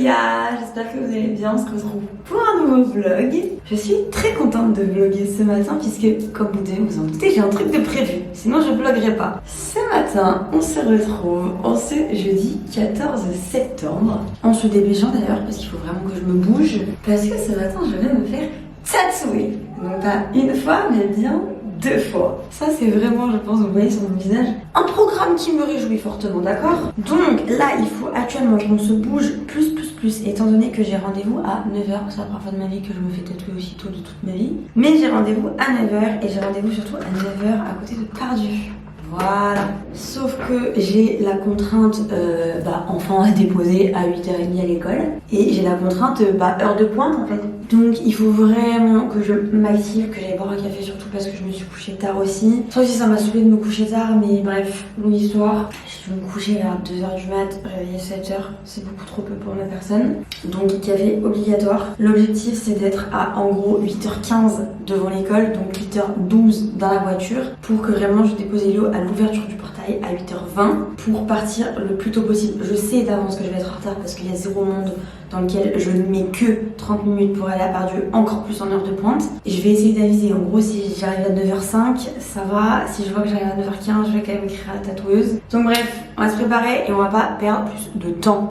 les gars, j'espère que vous allez bien, on se retrouve pour un nouveau vlog. Je suis très contente de vlogger ce matin puisque, comme vous devez vous en douter, j'ai un truc de prévu, sinon je vloggerai pas. Ce matin, on se retrouve en ce jeudi 14 septembre, en se dépêchant d'ailleurs parce qu'il faut vraiment que je me bouge, parce que ce matin je vais me faire tatouer. Donc pas une fois, mais bien 2 fois. Ça c'est vraiment, je pense, vous voyez sur mon visage, un programme qui me réjouit fortement, d'accord? Donc là, il faut actuellement qu'on se bouge plus. Étant donné que j'ai rendez-vous à 9h, c'est la première fois de ma vie que je me fais tatouer aussitôt de toute ma vie. Mais j'ai rendez-vous à 9h et j'ai rendez-vous surtout à 9h à côté de Pardieu. Voilà. Sauf que j'ai la contrainte enfant à déposer à 8h30 à l'école. Et j'ai la contrainte heure de pointe en fait. Donc il faut vraiment que je m'active, que j'aille boire un café, surtout parce que je me suis couchée tard aussi. Ça aussi ça m'a saoulé de me coucher tard, mais bref, longue histoire. Je vais me coucher vers 2h du mat, réveiller 7h, c'est beaucoup trop peu pour ma personne. Donc café obligatoire. L'objectif c'est d'être à en gros 8h15 devant l'école, donc 8h12 dans la voiture, pour que vraiment je dépose Elio à l'ouverture du portail à 8h20 pour partir le plus tôt possible. Je sais d'avance que je vais être en retard parce qu'il y a zéro monde dans lequel je ne mets que 30 minutes pour aller à Pardieu, encore plus en heure de pointe. Et je vais essayer d'aviser. En gros, si j'arrive à 9h05, ça va. Si je vois que j'arrive à 9h15, je vais quand même écrire à la tatoueuse. Donc bref, on va se préparer et on va pas perdre plus de temps.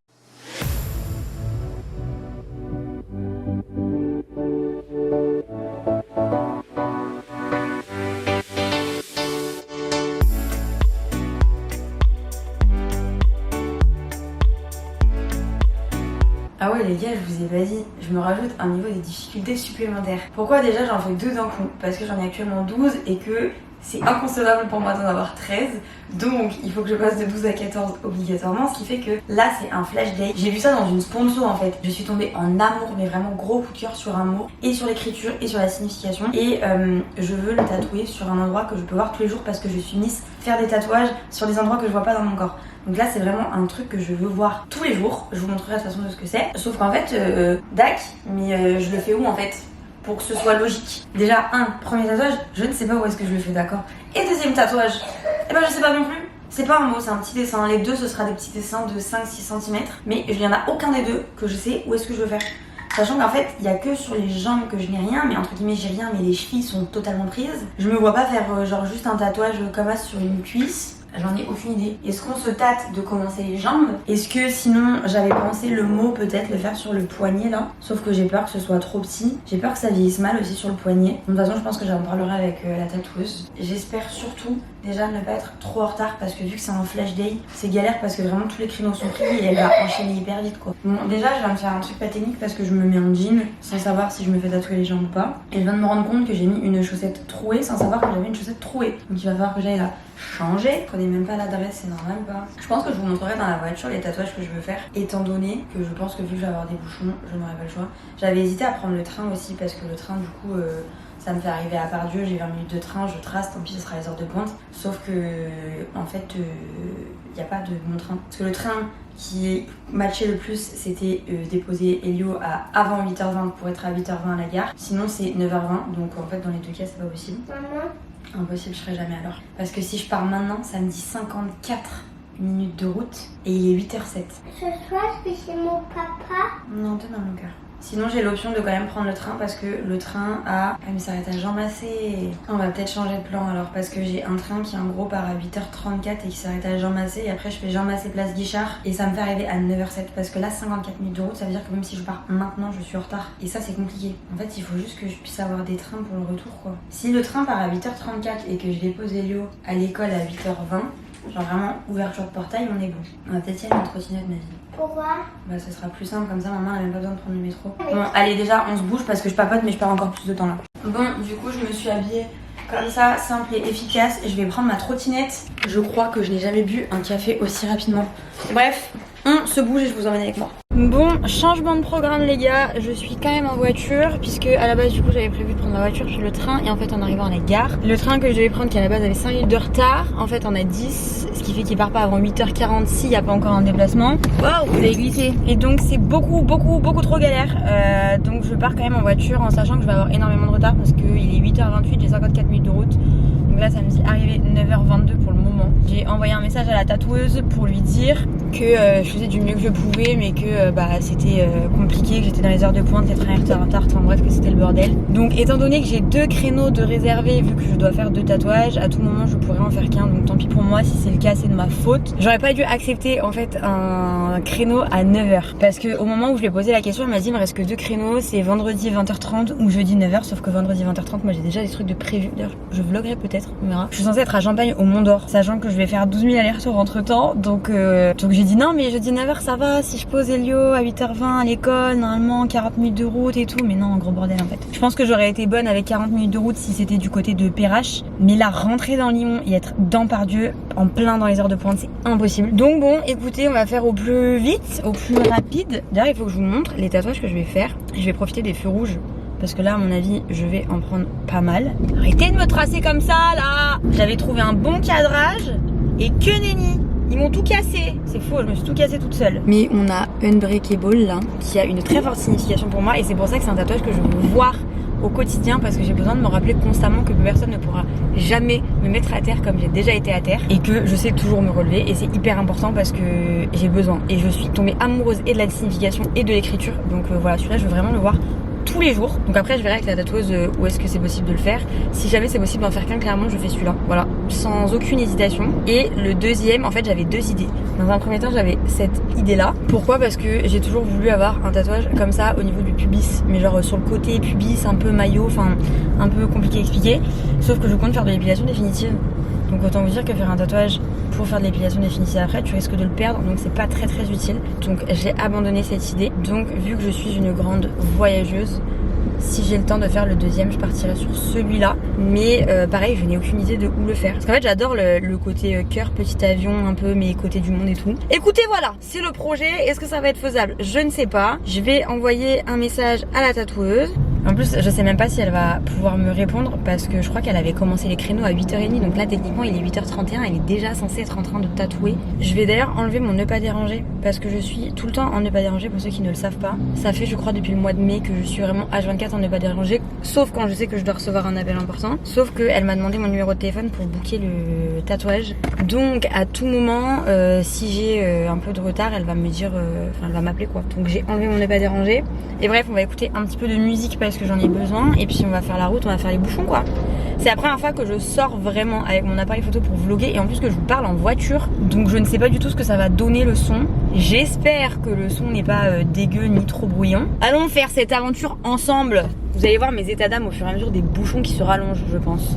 Ah ouais les gars, je vous ai pas dit, je me rajoute un niveau des difficultés supplémentaires. Pourquoi déjà j'en fais 2 d'un coup? Parce que j'en ai actuellement 12 et que c'est inconcevable pour moi d'en avoir 13. Donc il faut que je passe de 12 à 14 obligatoirement, ce qui fait que là c'est un flash day. J'ai vu ça dans une sponsor en fait. Je suis tombée en amour, mais vraiment gros coup de cœur sur un mot, et sur l'écriture et sur la signification. Et je veux le tatouer sur un endroit que je peux voir tous les jours parce que je suis Miss faire des tatouages sur des endroits que je vois pas dans mon corps. Donc là c'est vraiment un truc que je veux voir tous les jours. Je vous montrerai de toute façon de ce que c'est. Sauf qu'en fait, mais je le fais où en fait? Pour que ce soit logique. Déjà, premier tatouage, je ne sais pas où est-ce que je le fais, d'accord? Et deuxième tatouage, je sais pas non plus. C'est pas un mot, c'est un petit dessin. Les deux, ce sera des petits dessins de 5-6 cm. Mais il n'y en a aucun des deux que je sais où est-ce que je veux faire. Sachant qu'en fait, il n'y a que sur les jambes que je n'ai rien, mais entre guillemets j'ai rien, mais les chevilles sont totalement prises. Je me vois pas faire genre juste un tatouage comme ça sur une cuisse. J'en ai aucune idée. Est-ce qu'on se tâte de commencer les jambes? Est-ce que sinon j'avais pensé le mot peut-être le faire sur le poignet là? Sauf que j'ai peur que ce soit trop petit. J'ai peur que ça vieillisse mal aussi sur le poignet. De toute façon je pense que j'en parlerai avec la tatoueuse. J'espère surtout déjà ne pas être trop en retard parce que vu que c'est un flash day, c'est galère parce que vraiment tous les créneaux sont pris et elle va enchaîner hyper vite quoi. Bon déjà je viens de faire un truc pas technique parce que je me mets en jean sans savoir si je me fais tatouer les jambes ou pas. Et je viens de me rendre compte que j'ai mis une chaussette trouée sans savoir que j'avais une chaussette trouée. Donc il va falloir que j'aille la changer. Prenez même pas l'adresse, c'est normal pas. Je pense que je vous montrerai dans la voiture les tatouages que je veux faire, étant donné que je pense que vu que je vais avoir des bouchons, je n'aurai pas le choix. J'avais hésité à prendre le train aussi parce que le train du coup ça me fait arriver à Pardieu, j'ai 20 minutes de train, je trace, tant pis ce sera les heures de pointe. Sauf que en fait il n'y a pas de bon train. Parce que le train qui matchait le plus c'était déposer Elio à avant 8h20 pour être à 8h20 à la gare. Sinon c'est 9h20, donc en fait dans les deux cas c'est pas possible. Maman. Impossible, je serai jamais à l'heure. Parce que si je pars maintenant, ça me dit 54 minutes de route et il est 8h07. Ce soir, je vais chez mon papa. Non, demain mon cœur. Sinon j'ai l'option de quand même prendre le train parce que le train a... Ah mais ça s'arrête à Jean Massé. On va peut-être changer de plan alors parce que j'ai un train qui en gros part à 8h34 et qui s'arrête à Jean Massé et après je fais Jean Massé place Guichard et ça me fait arriver à 9h07 parce que là 54 minutes de route ça veut dire que même si je pars maintenant je suis en retard et ça c'est compliqué. En fait il faut juste que je puisse avoir des trains pour le retour quoi. Si le train part à 8h34 et que je dépose Elio à l'école à 8h20, genre vraiment ouverture de portail, on est bon. On va peut-être y aller en trottinette ma vie. Pourquoi? Bah ça sera plus simple comme ça, maman elle a même pas besoin de prendre le métro. Bon allez déjà on se bouge parce que je papote mais je perds encore plus de temps là. Bon du coup je me suis habillée comme ça, simple et efficace. Je vais prendre ma trottinette. Je crois que je n'ai jamais bu un café aussi rapidement. Bref, on se bouge et je vous emmène avec moi. Bon, changement de programme les gars, je suis quand même en voiture puisque à la base du coup j'avais prévu de prendre la voiture puis le train et en fait en arrivant à la gare, le train que je devais prendre qui à la base avait 5 minutes de retard, en fait on a 10, ce qui fait qu'il part pas avant 8h46, il n'y a pas encore un déplacement. Waouh, vous avez glissé. Et donc c'est beaucoup trop galère, donc je pars quand même en voiture en sachant que je vais avoir énormément de retard parce qu'il est 8h28, j'ai 54 minutes de route. Donc là ça me dit arriver 9h22 pour le moment. J'ai j'ai envoyé un message à la tatoueuse pour lui dire que je faisais du mieux que je pouvais, mais que c'était compliqué, que j'étais dans les heures de pointe, les trains étaient en retard, enfin bref, que c'était le bordel. Donc étant donné que j'ai 2 créneaux de réservés, vu que je dois faire 2 tatouages, à tout moment je pourrais en faire qu'un, donc tant pis pour moi, si c'est le cas c'est de ma faute. J'aurais pas dû accepter en fait un créneau à 9h, parce que au moment où je lui ai posé la question, elle m'a dit il me reste que 2 créneaux, c'est vendredi 20h30 ou jeudi 9h, sauf que vendredi 20h30 moi j'ai déjà des trucs de prévu. D'ailleurs je vloggerai peut-être, on verra. Je suis censée être à Champagne au Mont d'Or, sachant que je vais faire 12 000 allers-retours entre temps, donc j'ai dit non mais jeudi 9h ça va, si je pose Elio à 8h20 à l'école, normalement 40 minutes de route et tout, mais non, gros bordel en fait. Je pense que j'aurais été bonne avec 40 minutes de route si c'était du côté de Perrache, mais là rentrer dans Lyon et être dans Pardieu en plein dans les heures de pointe c'est impossible. Donc bon écoutez, on va faire au plus vite, au plus rapide. D'ailleurs il faut que je vous montre les tatouages que je vais faire. Je vais profiter des feux rouges parce que là à mon avis je vais en prendre pas mal. Arrêtez de me tracer comme ça là. J'avais trouvé un bon cadrage et que nenni, ils m'ont tout cassé. C'est faux, je me suis tout cassé toute seule. Mais on a Unbreakable là, qui a une très forte signification pour moi, et c'est pour ça que c'est un tatouage que je veux voir au quotidien, parce que j'ai besoin de me rappeler constamment que personne ne pourra jamais me mettre à terre comme j'ai déjà été à terre, et que je sais toujours me relever, et c'est hyper important parce que j'ai besoin. Et je suis tombée amoureuse et de la signification et de l'écriture, donc voilà, celui-là je veux vraiment le voir tous les jours. Donc après je verrai avec la tatoueuse où est-ce que c'est possible de le faire. Si jamais c'est possible d'en faire qu'un, clairement je fais celui-là, voilà, sans aucune hésitation. Et le deuxième, en fait j'avais 2 idées. Dans un premier temps j'avais cette idée là. Pourquoi? Parce que j'ai toujours voulu avoir un tatouage comme ça au niveau du pubis, mais genre sur le côté pubis, un peu maillot, enfin un peu compliqué à expliquer. Sauf que je compte faire de l'épilation définitive. Donc autant vous dire que faire un tatouage pour faire de l'épilation définitive après, tu risques de le perdre, donc c'est pas très utile. Donc j'ai abandonné cette idée. Donc vu que je suis une grande voyageuse, si j'ai le temps de faire le deuxième, je partirai sur celui-là. Mais pareil, je n'ai aucune idée de où le faire. Parce qu'en fait j'adore le côté cœur, petit avion, un peu mes côtés du monde et tout. Écoutez, voilà, c'est le projet. Est-ce que ça va être faisable? Je ne sais pas. Je vais envoyer un message à la tatoueuse. En plus, je sais même pas si elle va pouvoir me répondre, parce que je crois qu'elle avait commencé les créneaux à 8h30. Donc là, techniquement, il est 8h31. Elle est déjà censée être en train de tatouer. Je vais d'ailleurs enlever mon ne pas déranger, parce que je suis tout le temps en ne pas déranger, pour ceux qui ne le savent pas. Ça fait, je crois, depuis le mois de mai que je suis vraiment H24 en ne pas déranger. Sauf quand je sais que je dois recevoir un appel important. Sauf qu'elle m'a demandé mon numéro de téléphone pour booker le tatouage. Donc à tout moment, si j'ai un peu de retard, elle va me dire, elle va m'appeler quoi. Donc j'ai enlevé mon ne pas déranger. Et bref, on va écouter un petit peu de musique parce que j'en ai besoin. Et puis on va faire la route, on va faire les bouchons quoi. C'est la première fois que je sors vraiment avec mon appareil photo pour vlogger. Et en plus que je vous parle en voiture. Donc je ne sais pas du tout ce que ça va donner le son. J'espère que le son n'est pas dégueu ni trop bruyant. Allons faire cette aventure ensemble. Vous allez voir mes états d'âme au fur et à mesure des bouchons qui se rallongent, je pense.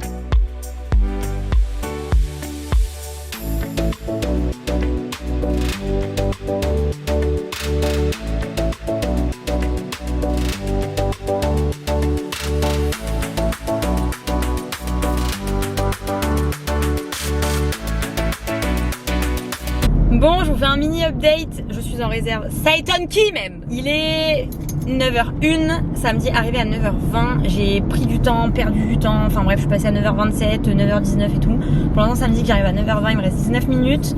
Bon, je vous fais un mini update. Je suis en réserve. Ça étonne qui même? Il est 9h01, samedi arrivé à 9h20. J'ai pris du temps, perdu du temps. Enfin bref, je suis passée à 9h27, 9h19 et tout. Pour l'instant, samedi qui arrive à 9h20, il me reste 19 minutes.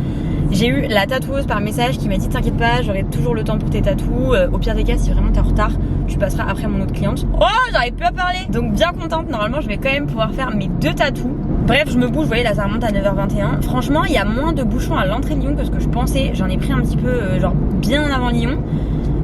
J'ai eu la tatoueuse par message qui m'a dit t'inquiète pas, j'aurai toujours le temps pour tes tatous. Au pire des cas, si vraiment t'es en retard, tu passeras après mon autre cliente. Oh, j'arrive plus à parler. Donc bien contente, normalement je vais quand même pouvoir faire mes 2 tatous. Bref, je me bouge, vous voyez là ça remonte à 9h21. Franchement, il y a moins de bouchons à l'entrée de Lyon que ce que je pensais. J'en ai pris un petit peu, genre bien avant Lyon.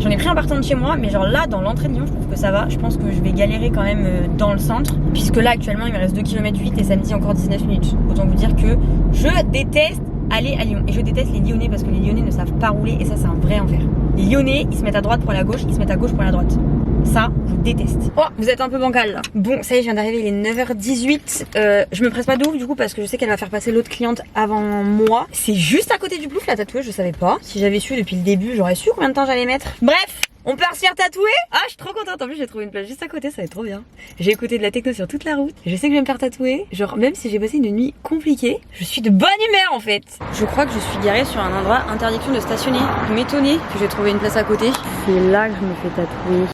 J'en ai pris en partant de chez moi, mais genre là dans l'entrée de Lyon je trouve que ça va. Je pense que je vais galérer quand même dans le centre, puisque là actuellement il me reste 2 km 8 et samedi encore 19 minutes. Autant vous dire que je déteste aller à Lyon. Et je déteste les Lyonnais parce que les Lyonnais ne savent pas rouler et ça c'est un vrai enfer. Les Lyonnais ils se mettent à droite pour aller à gauche, ils se mettent à gauche pour aller à droite. Ça, je déteste. Oh, vous êtes un peu bancal là. Bon, ça y est, je viens d'arriver, il est 9h18. Je me presse pas de ouf du coup parce que je sais qu'elle va faire passer l'autre cliente avant moi. C'est juste à côté du Plouf la tatoueuse, je savais pas. Si j'avais su depuis le début, j'aurais su combien de temps j'allais mettre. Bref, on peut se faire tatouer. Ah, je suis trop contente. En plus, j'ai trouvé une place juste à côté, ça va être trop bien. J'ai écouté de la techno sur toute la route. Je sais que je vais me faire tatouer. Genre, même si j'ai passé une nuit compliquée, je suis de bonne humeur en fait. Je crois que je suis garée sur un endroit interdiction de stationner. Je m'étonnais que j'ai trouvé une place à côté. C'est là que je me fais tatouer.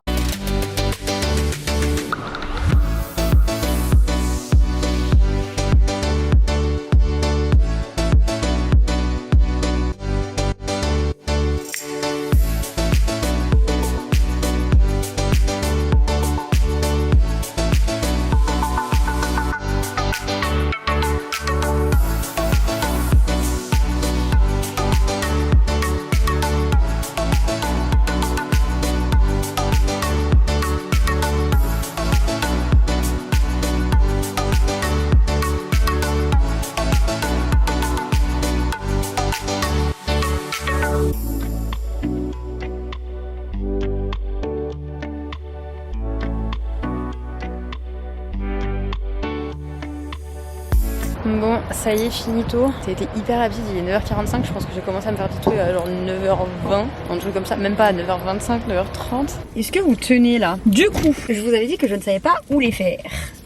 Bon, ça y est, finito. Ça a été hyper rapide, il est 9h45. Je pense que j'ai commencé à me faire tatouer à genre 9h20, un truc comme ça, même pas à 9h25, 9h30. Est-ce que vous tenez là? Du coup, je vous avais dit que je ne savais pas où les faire.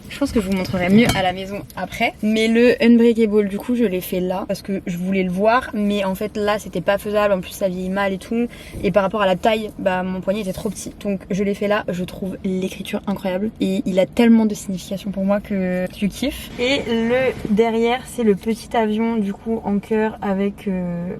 Je pense que je vous montrerai mieux à la maison après. Mais le Unbreakable, du coup, je l'ai fait là parce que je voulais le voir. Mais en fait, là, c'était pas faisable. En plus, ça vieillit mal et tout. Et par rapport à la taille, bah, mon poignet était trop petit. Donc, je l'ai fait là. Je trouve l'écriture incroyable. Et il a tellement de signification pour moi que je kiffe. Et le derrière, c'est le petit avion, du coup, en cœur avec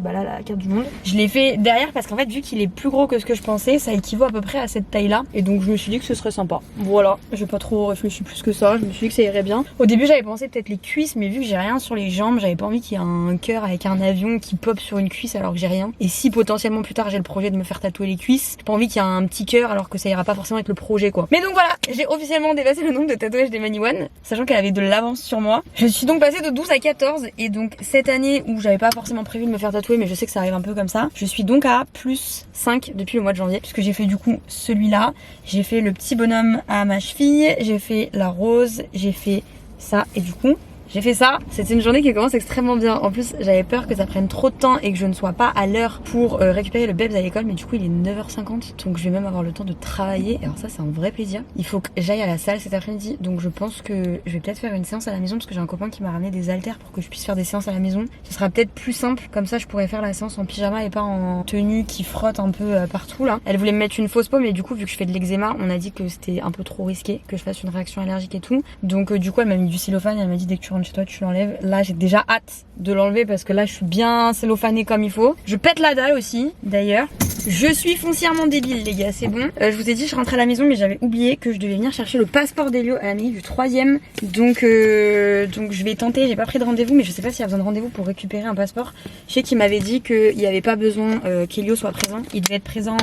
bah là, la carte du monde. Je l'ai fait derrière parce qu'en fait, vu qu'il est plus gros que ce que je pensais, ça équivaut à peu près à cette taille-là. Et donc, je me suis dit que ce serait sympa. Voilà. J'ai pas trop réfléchi plus que ça. Je me suis dit que ça irait bien. Au début j'avais pensé peut-être les cuisses, mais vu que j'ai rien sur les jambes, j'avais pas envie qu'il y ait un cœur avec un avion qui pop sur une cuisse alors que j'ai rien. Et si potentiellement plus tard j'ai le projet de me faire tatouer les cuisses, j'ai pas envie qu'il y ait un petit cœur alors que ça ira pas forcément avec le projet quoi. Mais donc voilà, j'ai officiellement dépassé le nombre de tatouages d'Emani One, sachant qu'elle avait de l'avance sur moi. Je suis donc passée de 12 à 14 et donc cette année où j'avais pas forcément prévu de me faire tatouer, mais je sais que ça arrive un peu comme ça, je suis donc à plus 5 depuis le mois de janvier, puisque j'ai fait du coup celui-là, j'ai fait le petit bonhomme à ma cheville, j'ai fait la rose, j'ai fait ça et du coup j'ai fait ça. C'était une journée qui commence extrêmement bien. En plus, j'avais peur que ça prenne trop de temps et que je ne sois pas à l'heure pour récupérer le Bebs à l'école. Mais du coup, il est 9h50. Donc, je vais même avoir le temps de travailler. Et alors ça, c'est un vrai plaisir. Il faut que j'aille à la salle cet après-midi. Donc, je pense que je vais peut-être faire une séance à la maison parce que j'ai un copain qui m'a ramené des haltères pour que je puisse faire des séances à la maison. Ce sera peut-être plus simple. Comme ça, je pourrais faire la séance en pyjama et pas en tenue qui frotte un peu partout là. Elle voulait me mettre une fausse peau, mais du coup, vu que je fais de l'eczéma, on a dit que c'était un peu trop risqué que je fasse une réaction allergique et tout. Donc, du coup, elle m'a mis du cellophane et elle m'a dit dès que tu rentres chez toi, tu l'enlèves. Là, j'ai déjà hâte de l'enlever parce que là, je suis bien cellophanée comme il faut. Je pète la dalle aussi, d'ailleurs. Je suis foncièrement débile, les gars, c'est bon. Je vous ai dit, je rentrais à la maison, mais j'avais oublié que je devais venir chercher le passeport d'Elio à la minute du 3e. Donc je vais tenter. J'ai pas pris de rendez-vous, mais je sais pas s'il y a besoin de rendez-vous pour récupérer un passeport. Je sais qu'il m'avait dit qu'il n'y avait pas besoin qu'Elio soit présent. Il devait être présent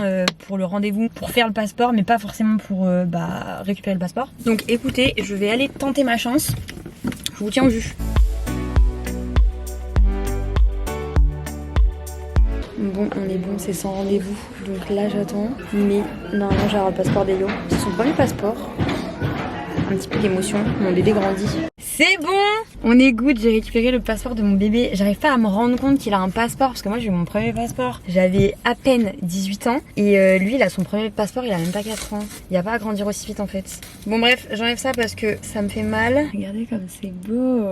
pour le rendez-vous, pour faire le passeport, mais pas forcément pour récupérer le passeport. Donc écoutez, je vais aller tenter ma chance. Je vous tiens au jus. Bon, on est bon, c'est sans rendez-vous. Donc là, j'attends. Mais normalement, j'ai un passeport d'Elio. C'est son premier passeport. Un petit peu d'émotion. Mon bébé grandit. C'est bon! On est good, j'ai récupéré le passeport de mon bébé. J'arrive pas à me rendre compte qu'il a un passeport parce que moi j'ai eu mon premier passeport. J'avais à peine 18 ans et lui il a son premier passeport, il a même pas 4 ans. Il a pas à grandir aussi vite en fait. Bon bref, j'enlève ça parce que ça me fait mal. Regardez comme c'est beau.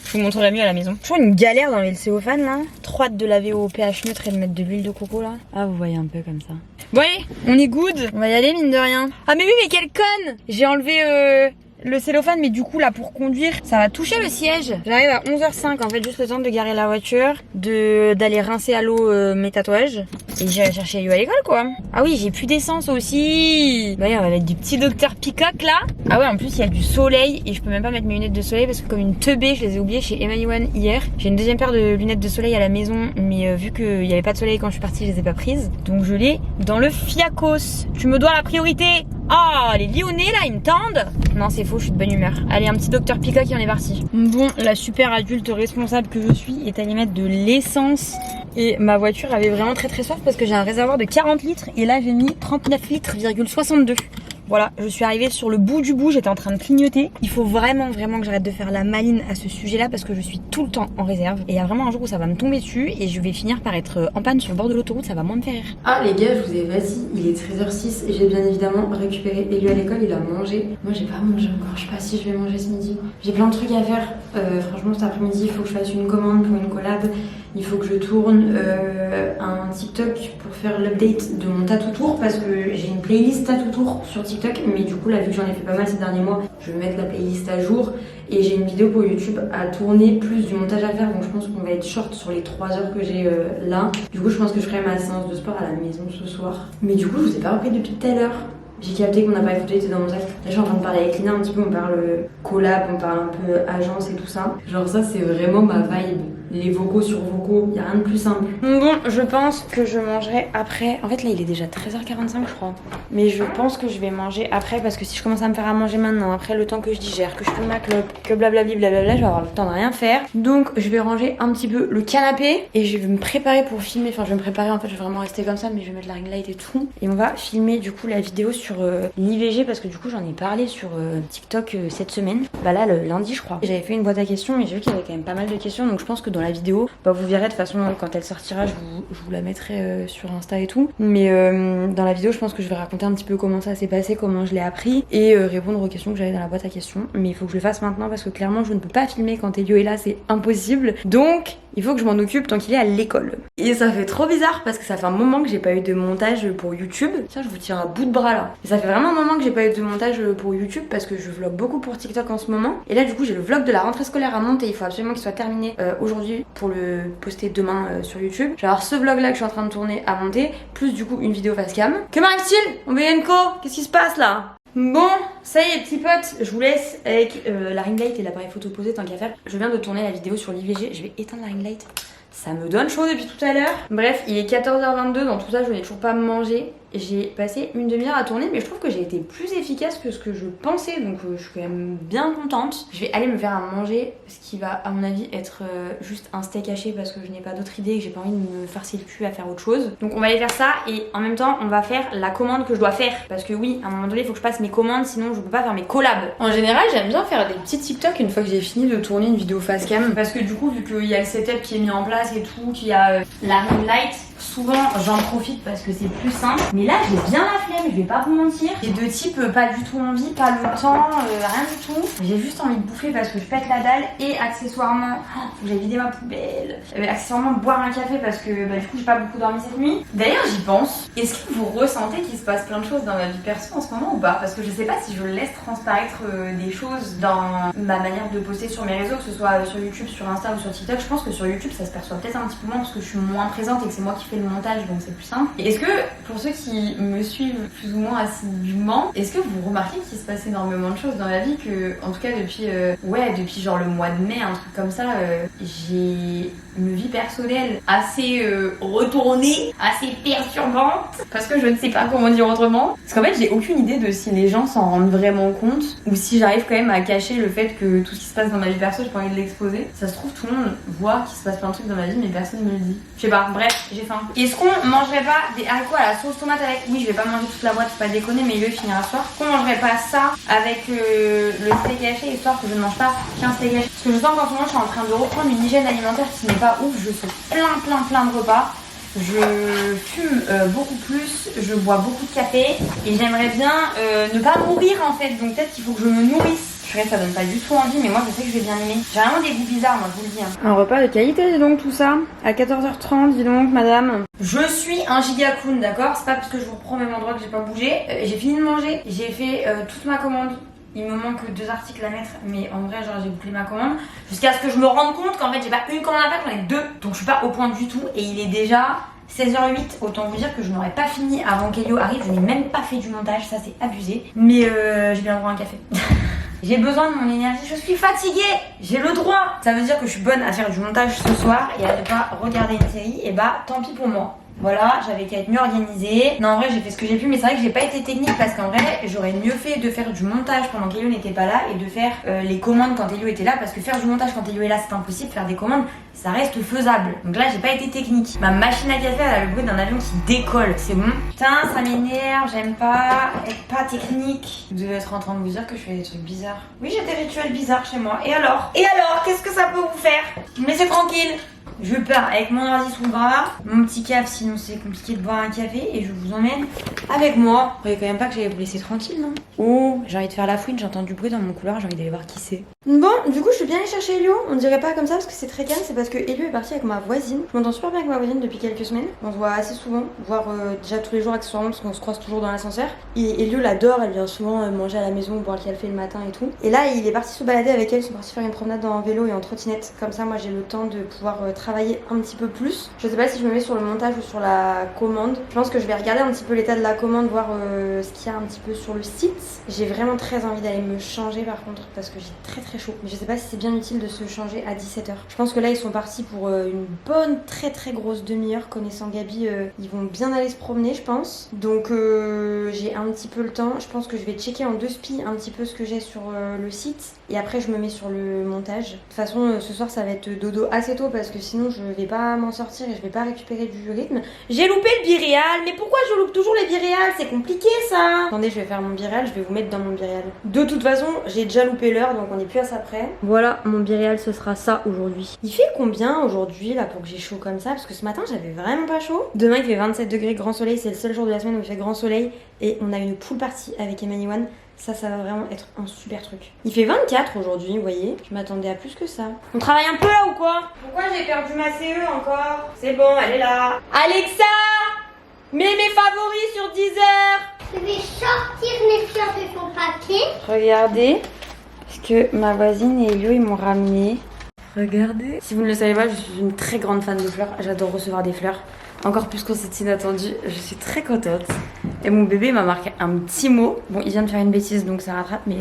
Je vous montrerai mieux à la maison. Toujours une galère d'enlever le cellophane là. Trop hâte de laver au pH neutre et de mettre de l'huile de coco là. Ah vous voyez un peu comme ça. Bon allez, on est good. On va y aller mine de rien. Ah mais oui mais quelle conne! J'ai enlevé le cellophane, mais du coup là pour conduire ça va toucher le siège. J'arrive à 11h05 en fait, juste le temps de garer la voiture, d'aller rincer à l'eau mes tatouages et j'irai chercher Elio à l'école quoi. Ah oui, j'ai plus d'essence aussi. Bah on va mettre du petit Dr Peacock là. Ah ouais, en plus il y a du soleil et je peux même pas mettre mes lunettes de soleil parce que comme une teubée je les ai oubliées chez Emani One hier. J'ai une deuxième paire de lunettes de soleil à la maison, mais vu qu'il n'y avait pas de soleil quand je suis partie, je les ai pas prises, donc je l'ai dans le fiacos. Tu me dois la priorité. Ah, les Lyonnais là, ils me tendent. Non, c'est faux, je suis de bonne humeur. Allez, un petit Dr Peacock et on est parti. Bon, la super adulte responsable que je suis est allée mettre de l'essence. Et ma voiture avait vraiment très très soif parce que j'ai un réservoir de 40 litres. Et là, j'ai mis 39 litres,62. Voilà, je suis arrivée sur le bout du bout, j'étais en train de clignoter. Il faut vraiment que j'arrête de faire la maline à ce sujet-là parce que je suis tout le temps en réserve. Et il y a vraiment un jour où ça va me tomber dessus et je vais finir par être en panne sur le bord de l'autoroute, ça va moins me faire rire. Ah les gars, je vous ai vas-y, il est 13h06 et j'ai bien évidemment récupéré Elio à l'école, il a mangé. Moi j'ai pas mangé encore, je sais pas si je vais manger ce midi. J'ai plein de trucs à faire, franchement cet après-midi il faut que je fasse une commande pour une collab. Il faut que je tourne un TikTok pour faire l'update de mon tattoo tour parce que j'ai une playlist tattoo tour sur TikTok, mais du coup là vu que j'en ai fait pas mal ces derniers mois, je vais mettre la playlist à jour et j'ai une vidéo pour YouTube à tourner plus du montage à faire, donc je pense qu'on va être short sur les 3 heures que j'ai là. Du coup je pense que je ferai ma séance de sport à la maison ce soir. Mais du coup je vous ai pas repris depuis tout à l'heure. J'ai capté que mon appareil photo était dans mon sac. Là je suis en train de parler avec Lina un petit peu, on parle collab, on parle un peu agence et tout ça. Genre ça c'est vraiment ma vibe. les vocaux sur vocaux, y a rien de plus simple. Bon, je pense que je mangerai après. En fait là il est déjà 13h45 je crois. Mais je pense que je vais manger après parce que si je commence à me faire à manger maintenant, après le temps que je digère, que je fume ma clope, que blablabla, je vais avoir le temps de rien faire. Donc je vais ranger un petit peu le canapé et je vais me préparer pour filmer. Enfin je vais me préparer en fait, je vais vraiment rester comme ça mais je vais mettre la ring light et tout. Et on va filmer du coup la vidéo sur l'IVG parce que du coup j'en ai parlé sur TikTok cette semaine. Bah là le lundi je crois. J'avais fait une boîte à questions et j'ai vu qu'il y avait quand même pas mal de questions. Donc je pense que dans la vidéo, bah vous verrez de toute façon quand elle sortira, je vous la mettrai sur Insta et tout. Mais dans la vidéo je pense que je vais raconter un petit peu comment ça s'est passé, comment je l'ai appris et répondre aux questions que j'avais dans la boîte à questions. Mais il faut que je le fasse maintenant parce que clairement je ne peux pas filmer quand Elio est là, c'est impossible. Donc il faut que je m'en occupe tant qu'il est à l'école. Et ça fait trop bizarre parce que ça fait un moment que j'ai pas eu de montage pour YouTube. Tiens, je vous tire à bout de bras là. Et ça fait vraiment un moment que j'ai pas eu de montage pour YouTube parce que je vlog beaucoup pour TikTok en ce moment. Et là du coup j'ai le vlog de la rentrée scolaire à monter. Il faut absolument qu'il soit terminé aujourd'hui pour le poster demain sur YouTube. Je vais avoir ce vlog là que je suis en train de tourner à monter, plus du coup une vidéo face cam. Que m'arrive-t-il? On Enco, qu'est-ce qui se passe là? Bon, ça y est petits potes, je vous laisse avec la ring light et l'appareil photo posé tant qu'à faire. Je viens de tourner la vidéo sur l'IVG, je vais éteindre la ring light. Ça me donne chaud depuis tout à l'heure. Bref, il est 14h22, dans tout ça je n'ai toujours pas mangé. J'ai passé une demi-heure à tourner mais je trouve que j'ai été plus efficace que ce que je pensais donc je suis quand même bien contente. Je vais aller me faire à manger ce qui va à mon avis être juste un steak haché parce que je n'ai pas d'autre idée et que j'ai pas envie de me farcer le cul à faire autre chose. Donc on va aller faire ça et en même temps on va faire la commande que je dois faire parce que oui à un moment donné il faut que je passe mes commandes sinon je peux pas faire mes collabs. En général j'aime bien faire des petits TikTok une fois que j'ai fini de tourner une vidéo face cam parce que du coup vu qu'il y a le setup qui est mis en place et tout, qu'il y a la ring light, souvent j'en profite parce que c'est plus simple. Mais là j'ai bien la flemme, je vais pas vous mentir. J'ai de type pas du tout envie, pas le temps, rien du tout. J'ai juste envie de bouffer parce que je pète la dalle et accessoirement, faut que j'aille vider ma poubelle. Accessoirement boire un café parce que du coup j'ai pas beaucoup dormi cette nuit. D'ailleurs j'y pense. Est-ce que vous ressentez qu'il se passe plein de choses dans ma vie perso en ce moment ou pas? Parce que je sais pas si je laisse transparaître des choses dans ma manière de poster sur mes réseaux, que ce soit sur YouTube, sur Insta ou sur TikTok. Je pense que sur YouTube ça se perçoit peut-être un petit peu moins parce que je suis moins présente et que c'est moi qui fais le montage donc c'est plus simple. Et est-ce que pour ceux qui me suivent plus ou moins assidûment, est-ce que vous remarquez qu'il se passe énormément de choses dans la vie, que en tout cas depuis depuis genre le mois de mai, un truc comme ça, j'ai une vie personnelle assez retournée, assez perturbante, parce que je ne sais pas comment dire autrement. Parce qu'en fait j'ai aucune idée de si les gens s'en rendent vraiment compte ou si j'arrive quand même à cacher le fait que tout ce qui se passe dans ma vie perso j'ai pas envie de l'exposer. Ça se trouve tout le monde voit qu'il se passe plein de trucs dans ma vie mais personne me le dit. Je sais pas, bref, j'ai faim. Est-ce qu'on mangerait pas des haricots à la sauce tomate avec... Oui je vais pas manger toute la boîte, faut pas déconner mais il finira ce soir. Qu'on mangerait pas ça avec le steak haché histoire que je ne mange pas qu'un steak haché? Parce que je sens qu'en ce moment je suis en train de reprendre une hygiène alimentaire qui n'est pas ouf, je fais plein de repas. Je fume beaucoup plus, je bois beaucoup de café et j'aimerais bien ne pas mourir en fait, donc peut-être qu'il faut que je me nourrisse. Ça donne pas du tout envie mais moi je sais que je vais bien aimer. J'ai vraiment des goûts bizarres moi je vous le dis. Un repas de qualité dis donc tout ça, à 14h30 dis donc madame. Je suis un gigacoon d'accord, c'est pas parce que je vous reprends au même endroit que j'ai pas bougé. J'ai fini de manger, j'ai fait toute ma commande. Il me manque 2 articles à mettre, mais en vrai, genre j'ai bouclé ma commande. Jusqu'à ce que je me rende compte qu'en fait, j'ai pas une commande à faire, j'en ai 2. Donc je suis pas au point du tout. Et il est déjà 16h08. Autant vous dire que je n'aurais pas fini avant qu'Elio arrive. Je n'ai même pas fait du montage, ça c'est abusé. Mais j'ai bien le droit à un café. J'ai besoin de mon énergie, je suis fatiguée. J'ai le droit. Ça veut dire que je suis bonne à faire du montage ce soir et à ne pas regarder une série. Et bah, tant pis pour moi. Voilà, j'avais qu'à être mieux organisée. Non, en vrai, j'ai fait ce que j'ai pu, mais c'est vrai que j'ai pas été technique parce qu'en vrai, j'aurais mieux fait de faire du montage pendant qu'Elio n'était pas là et de faire les commandes quand Elio était là parce que faire du montage quand Elio est là, c'est impossible. Faire des commandes, ça reste faisable. Donc là, j'ai pas été technique. Ma machine à café, elle a le bruit d'un avion qui décolle, c'est bon. Putain, ça m'énerve, j'aime pas être pas technique. Vous devez être en train de vous dire que je fais des trucs bizarres. Oui, j'ai des rituels bizarres chez moi. Et alors, qu'est-ce que ça peut vous faire? Me laissez tranquille. Je pars avec mon ordi sous le bras, mon petit caf, sinon c'est compliqué de boire un café et je vous emmène avec moi. Vous croyez quand même pas que j'allais vous laisser tranquille, non? Oh, j'ai envie de faire la fouine, j'entends du bruit dans mon couloir, j'ai envie d'aller voir qui c'est. Bon, du coup je suis bien allée chercher Elio, on dirait pas comme ça parce que c'est très calme, c'est parce que Elio est parti avec ma voisine. Je m'entends super bien avec ma voisine depuis quelques semaines, on se voit assez souvent, voire déjà tous les jours accessoirement parce qu'on se croise toujours dans l'ascenseur. Et Elio l'adore, elle vient souvent manger à la maison, boire le café le matin et tout. Et là il est parti se balader avec elle, ils sont partis faire une promenade en vélo et en trottinette, comme ça moi j'ai le temps de pouvoir travailler travailler un petit peu plus. Je sais pas si je me mets sur le montage ou sur la commande. Je pense que je vais regarder un petit peu l'état de la commande, voir ce qu'il y a un petit peu sur le site. J'ai vraiment très envie d'aller me changer par contre parce que j'ai très chaud. Mais je sais pas si c'est bien utile de se changer à 17h. Je pense que là ils sont partis pour une bonne très grosse demi-heure. Connaissant Gabi, ils vont bien aller se promener je pense. Donc j'ai un petit peu le temps. Je pense que je vais checker en 2 spies un petit peu ce que j'ai sur le site. Et après je me mets sur le montage. De toute façon ce soir ça va être dodo assez tôt parce que sinon je vais pas m'en sortir et je vais pas récupérer du rythme. J'ai loupé le biréal, mais pourquoi je loupe toujours les biréals? C'est compliqué ça. Attendez, je vais faire mon biréal, je vais vous mettre dans mon biréal. De toute façon j'ai déjà loupé l'heure donc on est plus à ça près. Voilà, mon biréal ce sera ça aujourd'hui. Il fait combien aujourd'hui là pour que j'ai chaud comme ça? Parce que ce matin j'avais vraiment pas chaud. Demain il fait 27 degrés grand soleil, c'est le seul jour de la semaine où il fait grand soleil. Et on a une pool party avec Emmanuel. Ça va vraiment être un super truc. Il fait 24 aujourd'hui, vous voyez. Je m'attendais à plus que ça. On travaille un peu là ou quoi? Pourquoi j'ai perdu ma CE encore? C'est bon, elle est là. Alexa, mets mes favoris sur 10 heures. Je vais sortir les fleurs de ton paquet. Regardez, parce que ma voisine et Elio ils m'ont ramené. Regardez. Si vous ne le savez pas, je suis une très grande fan de fleurs. J'adore recevoir des fleurs. Encore plus quand c'est inattendu, je suis très contente. Et mon bébé m'a marqué un petit mot. Bon, il vient de faire une bêtise donc ça rattrape, mais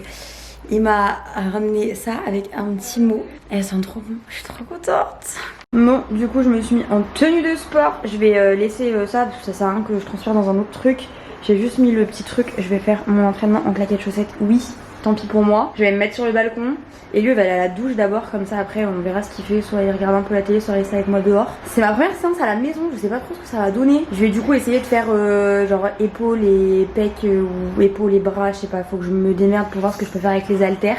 il m'a ramené ça avec un petit mot. Elles sont trop bon, je suis trop contente. Bon, du coup, je me suis mis en tenue de sport. Je vais laisser ça parce que ça sert à rien que je transfère dans un autre truc. J'ai juste mis le petit truc. Je vais faire mon entraînement en claquettes chaussettes. Oui, tant pis pour moi. Je vais me mettre sur le balcon. Et lui il va aller à la douche d'abord, comme ça après on verra ce qu'il fait. Soit il regarde un peu la télé, soit il reste avec moi dehors. C'est ma première séance à la maison, je sais pas trop ce que ça va donner. Je vais du coup essayer de faire genre épaules et pecs ou épaules et bras, je sais pas. Faut que je me démerde pour voir ce que je peux faire avec les haltères.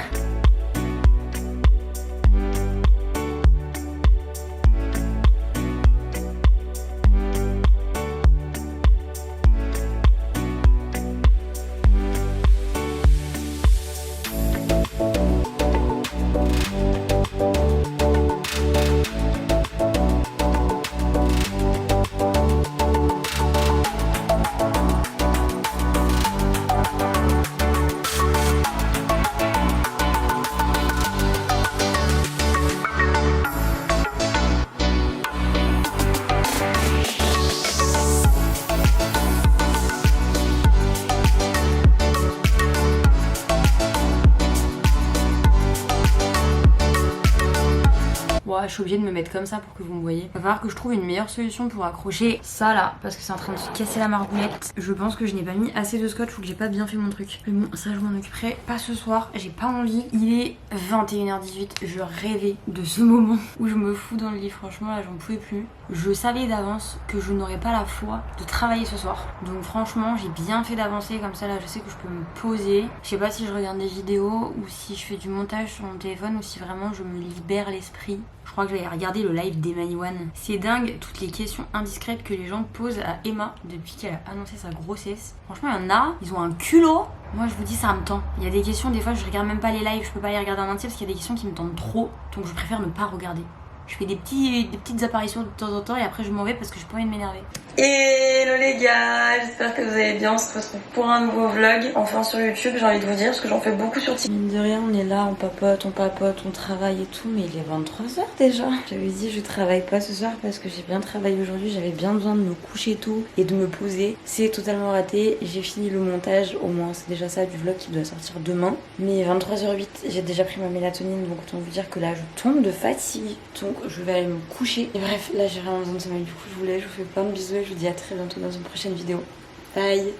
Je suis obligée de me mettre comme ça pour que vous me voyez. Il va falloir que je trouve une meilleure solution pour accrocher ça là, parce que c'est en train de se casser la margoulette. Je pense que je n'ai pas mis assez de scotch ou que j'ai pas bien fait mon truc. Mais bon, ça je m'en occuperai pas ce soir, j'ai pas envie. Il est 21h18, je rêvais de ce moment où je me fous dans le lit. Franchement là j'en pouvais plus. Je savais d'avance que je n'aurais pas la foi de travailler ce soir. Donc franchement j'ai bien fait d'avancer, comme ça là je sais que je peux me poser. Je sais pas si je regarde des vidéos ou si je fais du montage sur mon téléphone ou si vraiment je me libère l'esprit. Je crois que je vais regarder le live d'Emmanuel. C'est dingue toutes les questions indiscrètes que les gens posent à Emma depuis qu'elle a annoncé sa grossesse. Franchement il y en a, ils ont un culot. Moi je vous dis ça me tend. Il y a des questions, des fois je regarde même pas les lives, je peux pas les regarder en entier parce qu'il y a des questions qui me tentent trop. Donc je préfère ne pas regarder. Je fais des petites apparitions de temps en temps et après je m'en vais parce que j'ai pas envie de m'énerver. Hello les gars, j'espère que vous allez bien. On se retrouve pour un nouveau vlog, enfin sur YouTube, j'ai envie de vous dire, parce que j'en fais beaucoup sur TikTok. Mine de rien, on est là, on papote, on travaille et tout, mais il est 23h déjà. J'avais dit je travaille pas ce soir parce que j'ai bien travaillé aujourd'hui, j'avais bien besoin de me coucher tôt et de me poser. C'est totalement raté, j'ai fini le montage, au moins c'est déjà ça du vlog qui doit sortir demain. Mais 23h08, j'ai déjà pris ma mélatonine, donc autant vous dire que là je tombe de fatigue, donc je vais aller me coucher. Et bref, là j'ai vraiment besoin de sommeil, du coup je vous laisse, je vous fais plein de bisous et je vous dis à très bientôt dans une prochaine vidéo. Bye.